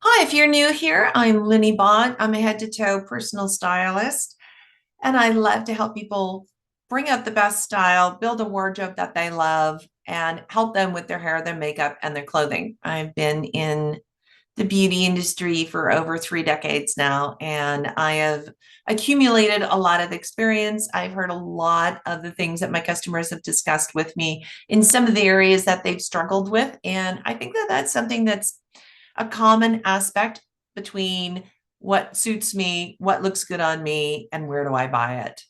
Hi, if you're new here, I'm Linny. I'm a head to toe personal stylist, and I love to help people bring out the best style, build a wardrobe that they love, and help them with their hair, their makeup, and their clothing. I've been in the beauty industry for over 3 decades now, and I have accumulated a lot of experience. I've heard a lot of the things that my customers have discussed with me in some of the areas that they've struggled with. And I think that that's something that's a common aspect between what suits me, what looks good on me, and where do I buy it.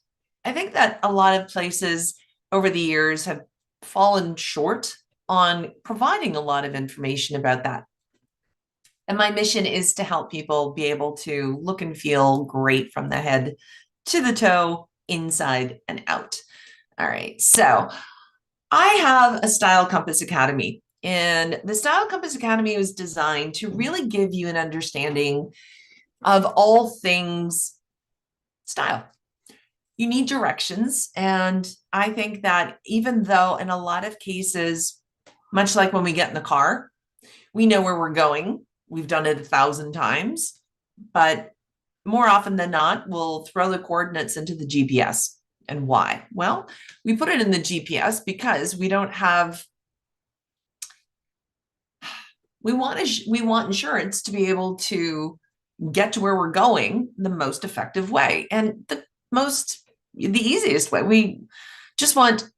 I think that a lot of places over the years have fallen short on providing a lot of information about that. And my mission is to help people be able to look and feel great from the head to the toe, inside and out. All right. So I have a Style Compass Academy, and the Style Compass Academy was designed to really give you an understanding of all things style. You need directions. And I think that even though, in a lot of cases, much like when we get in the car, we know where we're going, we've done it 1,000 times, but more often than not, we'll throw the coordinates into the GPS. And why? Well, we put it in the GPS because we want insurance to be able to get to where we're going the most effective way and the easiest way. We just want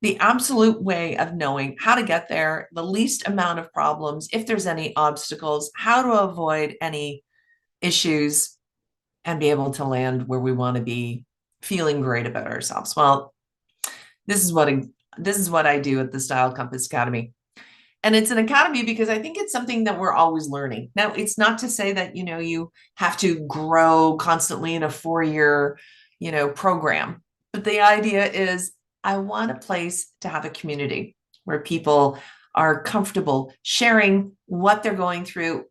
the absolute way of knowing how to get there, the least amount of problems, if there's any obstacles, how to avoid any issues, and be able to land where we want to be, feeling great about ourselves. Well, this is what this is what I do at the Style Compass Academy. And it's an academy because I think it's something that we're always learning. Now, it's not to say that, you have to grow constantly in a 4-year, program. But the idea is I want a place to have a community where people are comfortable sharing what they're going through,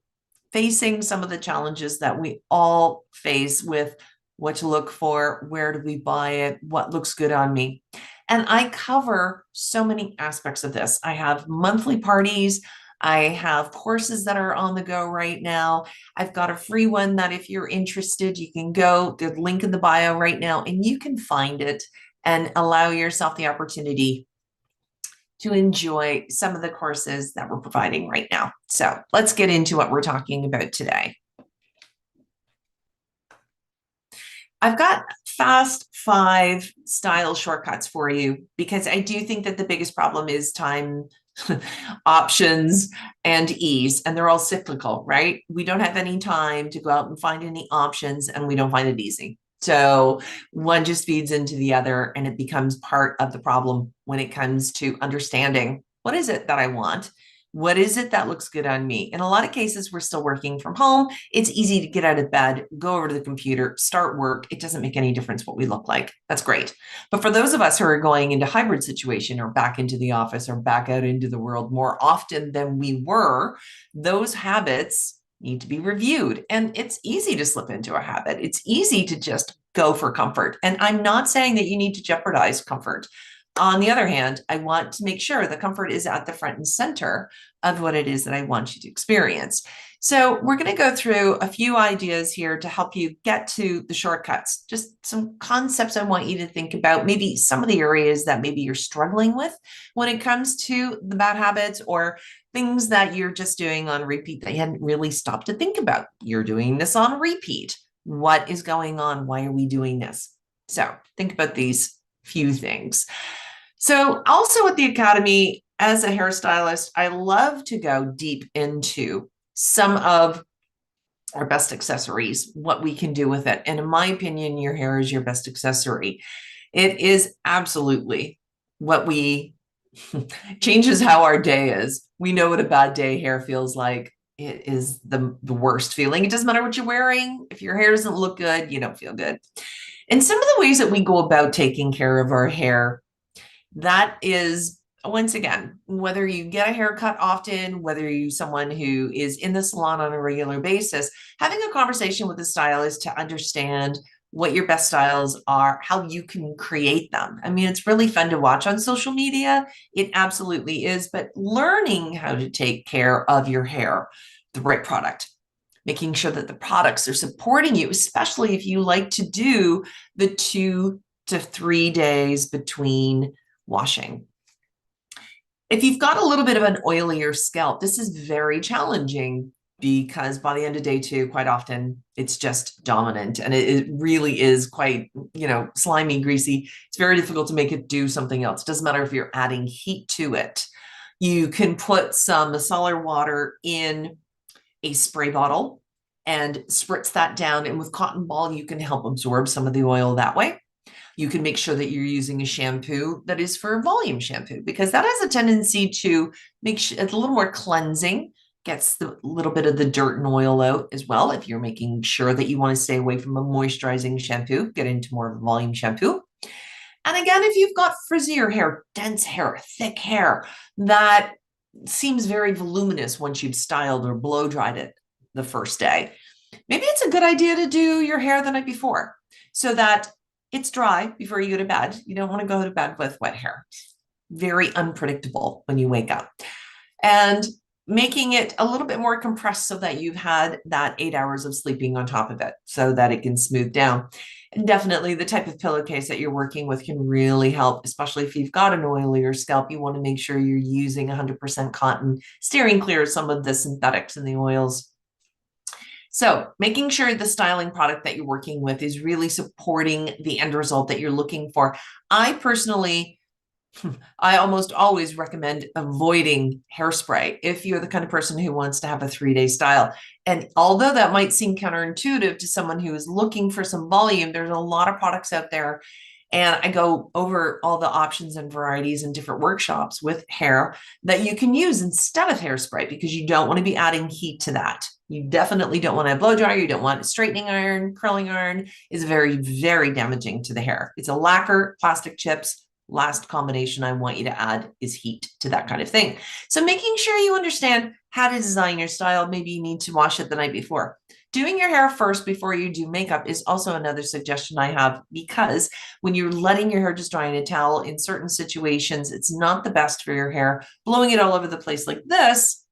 facing some of the challenges that we all face with what to look for, where do we buy it, what looks good on me. And I cover so many aspects of this. I have monthly parties. I have courses that are on the go right now. I've got a free one that if you're interested, you can go, the link in the bio right now, and you can find it and allow yourself the opportunity to enjoy some of the courses that we're providing right now. So let's get into what we're talking about today. I've got fast 5 style shortcuts for you because I do think that the biggest problem is time, options, and ease, and they're all cyclical, right? We don't have any time to go out and find any options, and we don't find it easy. So one just feeds into the other, and it becomes part of the problem when it comes to understanding what is it that I want? What is it that looks good on me? In a lot of cases, we're still working from home. It's easy to get out of bed, go over to the computer, start work. It doesn't make any difference what we look like. That's great. But for those of us who are going into hybrid situation or back into the office or back out into the world more often than we were, those habits need to be reviewed. And it's easy to slip into a habit. It's easy to just go for comfort. And I'm not saying that you need to jeopardize comfort. On the other hand, I want to make sure the comfort is at the front and center of what it is that I want you to experience. So we're going to go through a few ideas here to help you get to the shortcuts, just some concepts I want you to think about, maybe some of the areas that maybe you're struggling with when it comes to the bad habits or things that you're just doing on repeat that you hadn't really stopped to think about. You're doing this on repeat. What is going on? Why are we doing this? So think about these few things. So also at the Academy, as a hairstylist, I love to go deep into some of our best accessories, what we can do with it. And in my opinion, your hair is your best accessory. It is absolutely what we changes how our day is. We know what a bad day hair feels like. It is the worst feeling. It doesn't matter what you're wearing. If your hair doesn't look good, you don't feel good. And some of the ways that we go about taking care of our hair, that is, once again, whether you get a haircut often, whether you someone who is in the salon on a regular basis, having a conversation with a stylist to understand what your best styles are, how you can create them. I mean, it's really fun to watch on social media. It absolutely is, but learning how to take care of your hair the right product, making sure that the products are supporting you, especially if you like to do the 2 to 3 days between washing. If you've got a little bit of an oilier scalp, this is very challenging because by the end of day 2, quite often it's just dominant and it really is quite, slimy, greasy. It's very difficult to make it do something else. It doesn't matter if you're adding heat to it. You can put some micellar water in a spray bottle and spritz that down. And with cotton ball, you can help absorb some of the oil that way. You can make sure that you're using a shampoo that is for volume shampoo, because that has a tendency to make sure it's a little more cleansing, gets the little bit of the dirt and oil out as well. If you're making sure that you want to stay away from a moisturizing shampoo, get into more of a volume shampoo. And again, if you've got frizzier hair, dense hair, thick hair, that seems very voluminous once you've styled or blow dried it the first day, maybe it's a good idea to do your hair the night before so that it's dry before you go to bed. You don't want to go to bed with wet hair. Very unpredictable when you wake up. And making it a little bit more compressed so that you've had that 8 hours of sleeping on top of it so that it can smooth down. And definitely the type of pillowcase that you're working with can really help, especially if you've got an oilier scalp. You want to make sure you're using 100% cotton, steering clear of some of the synthetics and the oils. So making sure the styling product that you're working with is really supporting the end result that you're looking for. I almost always recommend avoiding hairspray if you're the kind of person who wants to have a 3-day style. And although that might seem counterintuitive to someone who is looking for some volume, there's a lot of products out there. And I go over all the options and varieties in different workshops with hair that you can use instead of hairspray, because you don't want to be adding heat to that. You definitely don't want a blow dryer. You don't want a straightening iron. Curling iron is very, very damaging to the hair. It's a lacquer, plastic chips. Last combination I want you to add is heat to that kind of thing. So making sure you understand how to design your style. Maybe you need to wash it the night before. Doing your hair first before you do makeup is also another suggestion I have, because when you're letting your hair just dry in a towel, in certain situations, it's not the best for your hair. Blowing it all over the place like this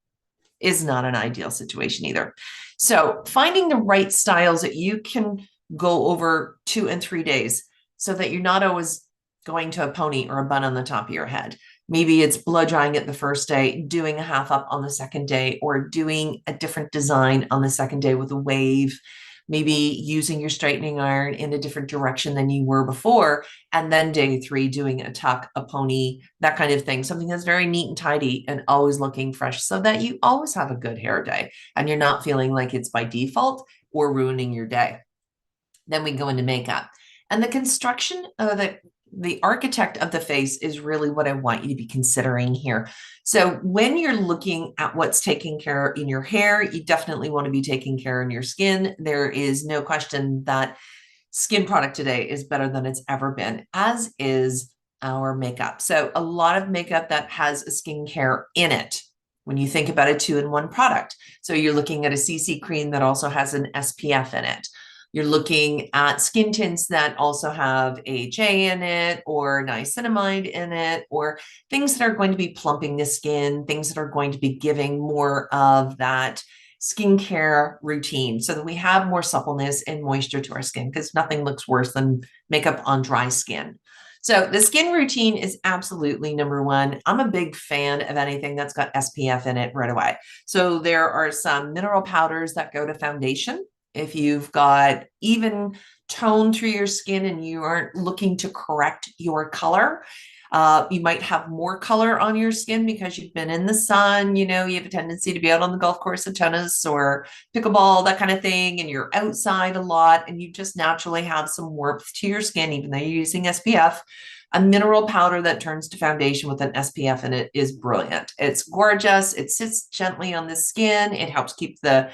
is not an ideal situation either. So finding the right styles that you can go over 2 and 3 days so that you're not always going to a pony or a bun on the top of your head. Maybe it's blow drying it the first day, doing a half up on the second day, or doing a different design on the second day with a wave, maybe using your straightening iron in a different direction than you were before. And then day 3, doing a tuck, a pony, that kind of thing. Something that's very neat and tidy and always looking fresh so that you always have a good hair day and you're not feeling like it's by default or ruining your day. Then we go into makeup. And the construction of the architect of the face is really what I want you to be considering here. So when you're looking at what's taking care in your hair, you definitely want to be taking care in your skin. There is no question that skin product today is better than it's ever been, as is our makeup. So a lot of makeup that has a skincare in it, when you think about a 2-in-1 product. So you're looking at a CC cream that also has an SPF in it. You're looking at skin tints that also have AHA in it or niacinamide in it, or things that are going to be plumping the skin, things that are going to be giving more of that skincare routine so that we have more suppleness and moisture to our skin, because nothing looks worse than makeup on dry skin. So the skin routine is absolutely number one. I'm a big fan of anything that's got SPF in it right away. So there are some mineral powders that go to foundation. If you've got even tone through your skin and you aren't looking to correct your color, you might have more color on your skin because you've been in the sun, you have a tendency to be out on the golf course of tennis or pickleball, that kind of thing, and you're outside a lot and you just naturally have some warmth to your skin, even though you're using SPF. A mineral powder that turns to foundation with an SPF in it is brilliant. It's gorgeous. It sits gently on the skin. It helps keep the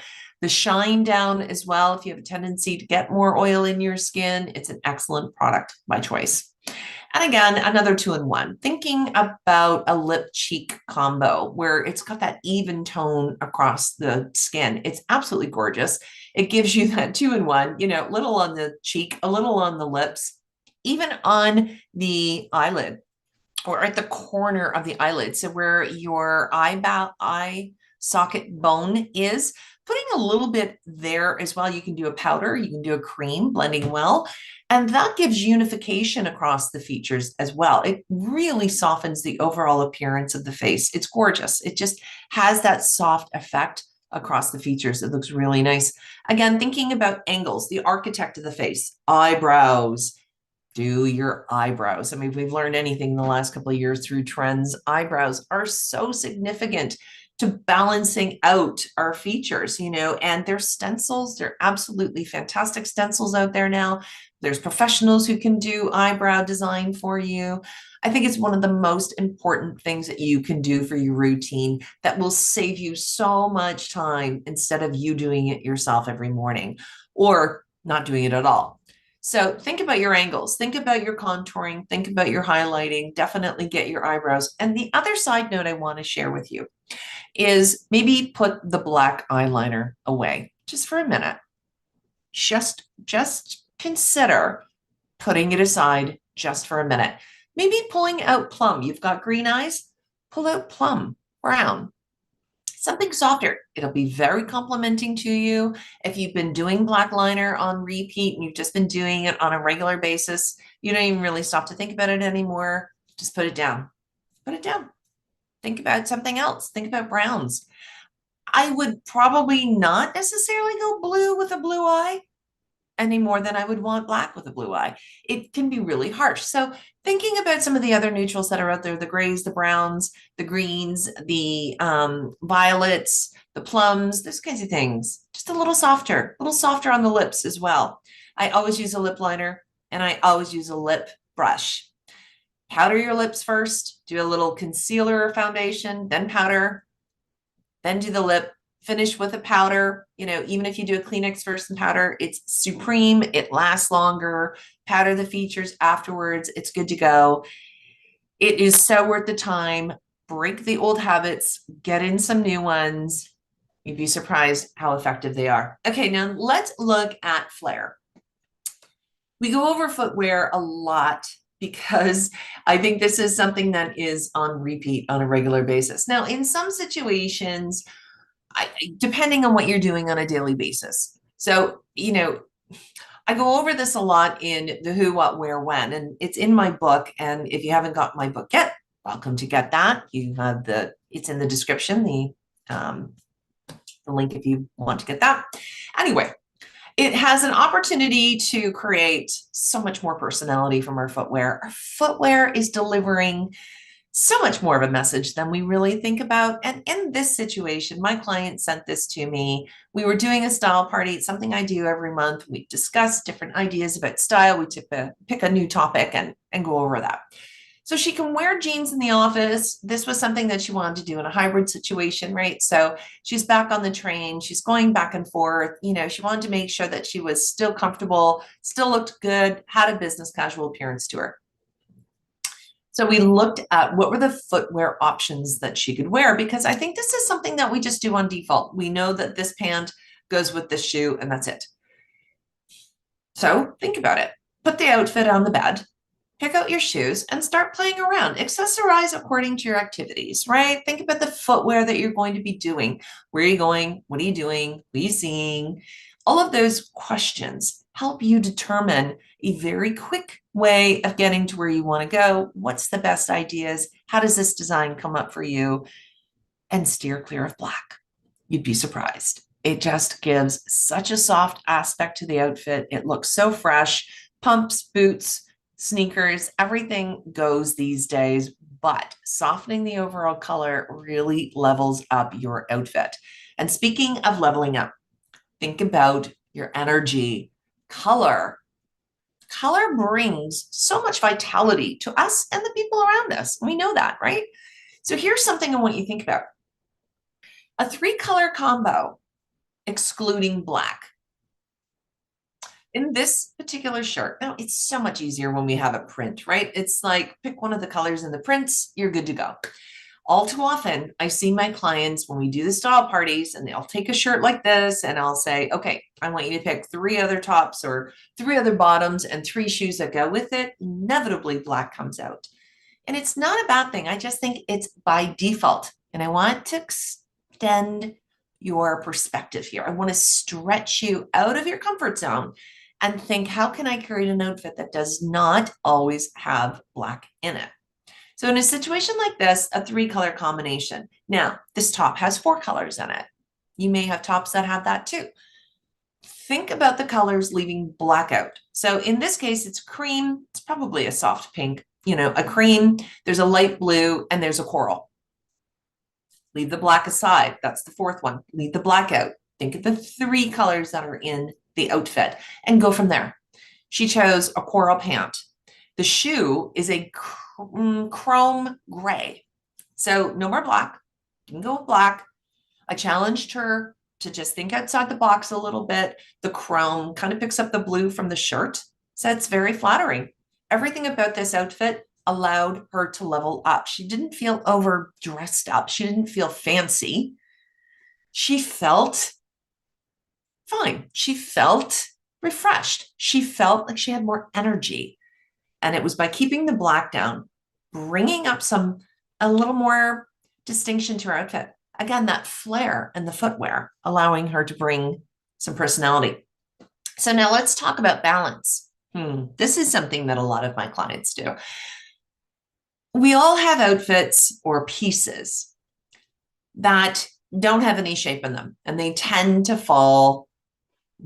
shine down as well. If you have a tendency to get more oil in your skin, it's an excellent product by choice. And again, another 2-in-1, thinking about a lip cheek combo where it's got that even tone across the skin. It's absolutely gorgeous. It gives you that 2-in-1, a little on the cheek, a little on the lips, even on the eyelid or at the corner of the eyelid. So where your eye socket bone is. Putting a little bit there as well. You can do a powder, you can do a cream, blending well, and that gives unification across the features as well. It really softens the overall appearance of the face. It's gorgeous. It just has that soft effect across the features. It looks really nice. Again, thinking about angles, the architect of the face, eyebrows, do your eyebrows. I mean, if we've learned anything in the last couple of years through trends, eyebrows are so significant to balancing out our features, and there's stencils. They're absolutely fantastic stencils out there now. There's professionals who can do eyebrow design for you. I think it's one of the most important things that you can do for your routine that will save you so much time instead of you doing it yourself every morning or not doing it at all. So think about your angles, think about your contouring, think about your highlighting, definitely get your eyebrows. And the other side note I want to share with you is maybe put the black eyeliner away just for a minute. Just consider putting it aside just for a minute. Maybe pulling out plum. You've got green eyes, pull out plum, brown, something softer. It'll be very complimenting to you. If you've been doing black liner on repeat and you've just been doing it on a regular basis, you don't even really stop to think about it anymore. Just put it down. Put it down. Think about something else. Think about browns. I would probably not necessarily go blue with a blue eye any more than I would want black with a blue eye. It can be really harsh. So thinking about some of the other neutrals that are out there, the grays, the browns, the greens, the violets, the plums, those kinds of things, just a little softer on the lips as well. I always use a lip liner and I always use a lip brush. Powder your lips first, do a little concealer or foundation, then powder, then do the lip, finish with a powder. Even if you do a Kleenex first and powder, it's supreme. It lasts longer. Powder the features afterwards. It's good to go. It is so worth the time. Break the old habits, get in some new ones. You'd be surprised how effective they are. Okay, now let's look at flair. We go over footwear a lot because I think this is something that is on repeat on a regular basis. Now, in some situations, depending on what you're doing on a daily basis. So, I go over this a lot in the who, what, where, when, and it's in my book. And if you haven't got my book yet, welcome to get that. You have it's in the description, the link if you want to get that. Anyway, it has an opportunity to create so much more personality from our footwear. Our footwear is delivering so much more of a message than we really think about. And in this situation, my client sent this to me. We were doing a style party. It's something I do every month. We discuss different ideas about style. We pick a new topic and go over that. So she can wear jeans in the office. This was something that she wanted to do in a hybrid situation, right? So she's back on the train. She's going back and forth. She wanted to make sure that she was still comfortable, still looked good, had a business casual appearance to her. So we looked at what were the footwear options that she could wear, because I think this is something that we just do on default. We know that this pant goes with this shoe and that's it. So think about it. Put the outfit on the bed, pick out your shoes and start playing around. Accessorize according to your activities, right? Think about the footwear that you're going to be doing. Where are you going? What are you doing? What are you seeing? All of those questions help you determine a very quick way of getting to where you want to go. What's the best ideas? How does this design come up for you? And steer clear of black. You'd be surprised. It just gives such a soft aspect to the outfit. It looks so fresh. Pumps, boots, sneakers, everything goes these days, but softening the overall color really levels up your outfit. And speaking of leveling up, think about your energy. Color brings so much vitality to us and the people around us. We know that, right? So here's something I want you to think about. A 3-color combo, excluding black. In this particular shirt, now it's so much easier when we have a print, right? It's like pick one of the colors in the prints, you're good to go. All too often, I see my clients when we do the style parties and they'll take a shirt like this and I'll say, okay, I want you to pick 3 other tops or 3 other bottoms and 3 shoes that go with it. Inevitably, black comes out. And it's not a bad thing. I just think it's by default. And I want to extend your perspective here. I want to stretch you out of your comfort zone and think, how can I create an outfit that does not always have black in it? So in a situation like this, a 3-color combination. Now, this top has 4 colors in it. You may have tops that have that too. Think about the colors leaving black out. So in this case, it's cream. It's probably a soft pink, a cream. There's a light blue and there's a coral. Leave the black aside. That's the 4th one. Leave the black out. Think of the 3 colors that are in the outfit and go from there. She chose a coral pant. The shoe is a chrome gray. So no more black. You can go with black. I challenged her to just think outside the box a little bit. The chrome kind of picks up the blue from the shirt. So it's very flattering. Everything about this outfit allowed her to level up. She didn't feel over dressed up. She didn't feel fancy. She felt fine. She felt refreshed. She felt like she had more energy. And it was by keeping the black down, bringing up a little more distinction to her outfit. Again, that flair and the footwear, allowing her to bring some personality. So now let's talk about balance. This is something that a lot of my clients do. We all have outfits or pieces that don't have any shape in them, and they tend to fall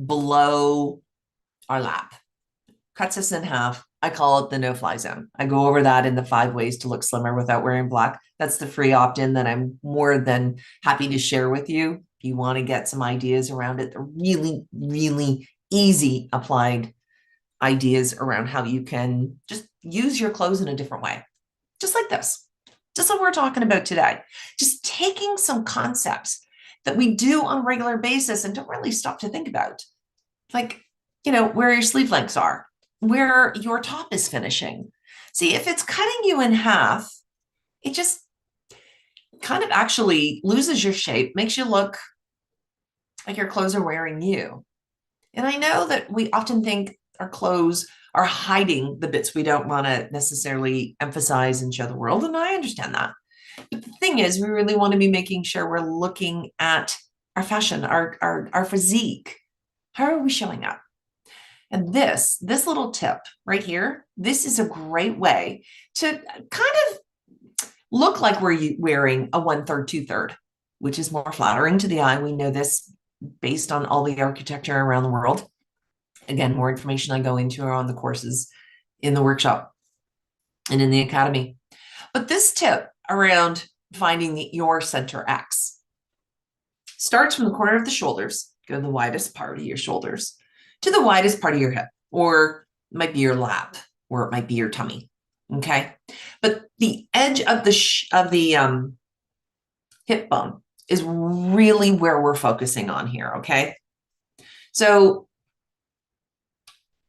below our lap. Cuts us in half. I call it the no-fly zone. I go over that in the 5 ways to look slimmer without wearing black. That's the free opt-in that I'm more than happy to share with you. If you want to get some ideas around it, they're really, really easy applied ideas around how you can just use your clothes in a different way. Just like this, just like we're talking about today. Just taking some concepts that we do on a regular basis and don't really stop to think about. Like, where your sleeve lengths are, where your top is finishing. See, if it's cutting you in half, it just kind of actually loses your shape, makes you look like your clothes are wearing you. And I know that we often think our clothes are hiding the bits we don't want to necessarily emphasize and show the world, and I understand that. But the thing is, we really want to be making sure we're looking at our fashion, our physique. How are we showing up? And this little tip right here, this is a great way to kind of look like we're wearing a 1/3, 2/3, which is more flattering to the eye. We know this based on all the architecture around the world. Again, more information I go into on the courses in the workshop and in the academy. But this tip around finding your center X starts from the corner of the shoulders, go to the widest part of your shoulders, to the widest part of your hip, or it might be your lap, or it might be your tummy. Okay, but the edge of the hip bone is really where we're focusing on here. Okay, so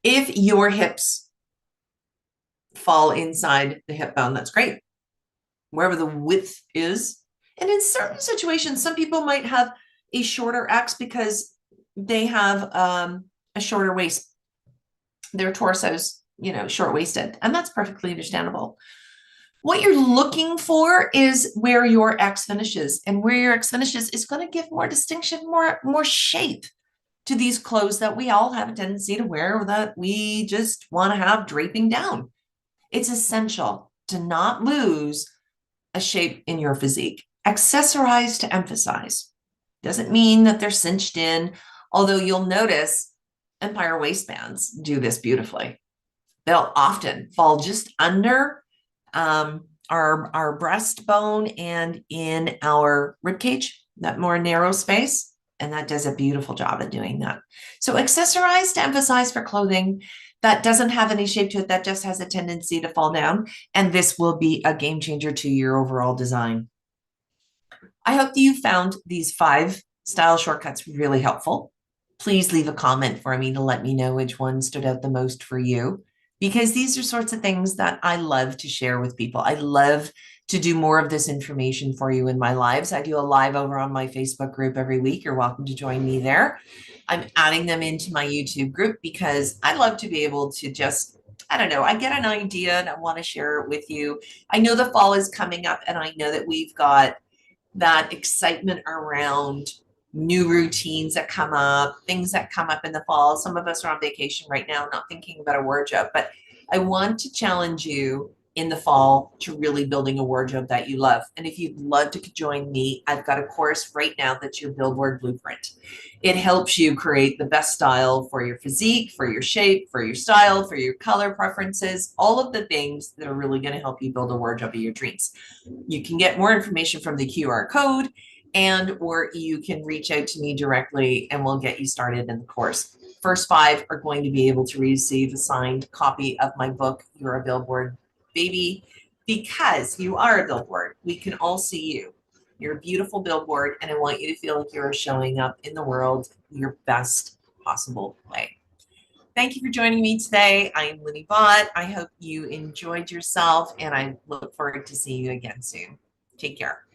if your hips fall inside the hip bone, that's great. Wherever the width is, and in certain situations, some people might have a shorter X because they have a shorter waist. Their torso's, short-waisted, and that's perfectly understandable. What you're looking for is where your X finishes, and where your X finishes is going to give more distinction, more shape to these clothes that we all have a tendency to wear that we just want to have draping down. It's essential to not lose a shape in your physique. Accessorize to emphasize. Doesn't mean that they're cinched in, although you'll notice empire waistbands do this beautifully. They'll often fall just under our breastbone and in our rib cage, that more narrow space, and that does a beautiful job at doing that. So accessorize to emphasize for clothing that doesn't have any shape to it, that just has a tendency to fall down, and this will be a game changer to your overall design. I hope that you found these 5 style shortcuts really helpful. Please leave a comment for me to let me know which one stood out the most for you, because these are sorts of things that I love to share with people. I love to do more of this information for you in my lives. I do a live over on my Facebook group every week. You're welcome to join me there. I'm adding them into my YouTube group because I love to be able to just, I don't know, I get an idea and I want to share it with you. I know the fall is coming up, and I know that we've got that excitement around new routines that come up, things that come up in the fall. Some of us are on vacation right now, not thinking about a wardrobe, but I want to challenge you in the fall to really building a wardrobe that you love. And if you'd love to join me, I've got a course right now that's your Billboard Blueprint. It helps you create the best style for your physique, for your shape, for your style, for your color preferences, all of the things that are really going to help you build a wardrobe of your dreams. You can get more information from the QR code, and or you can reach out to me directly and we'll get you started in the course. First 5 are going to be able to receive a signed copy of my book, You're a Billboard Baby, because you are a billboard. We can all see you. You're a beautiful billboard, and I want you to feel like you're showing up in the world your best possible way. Thank you for joining me today. I'm Linny Bott. I hope you enjoyed yourself, and I look forward to seeing you again soon. Take care.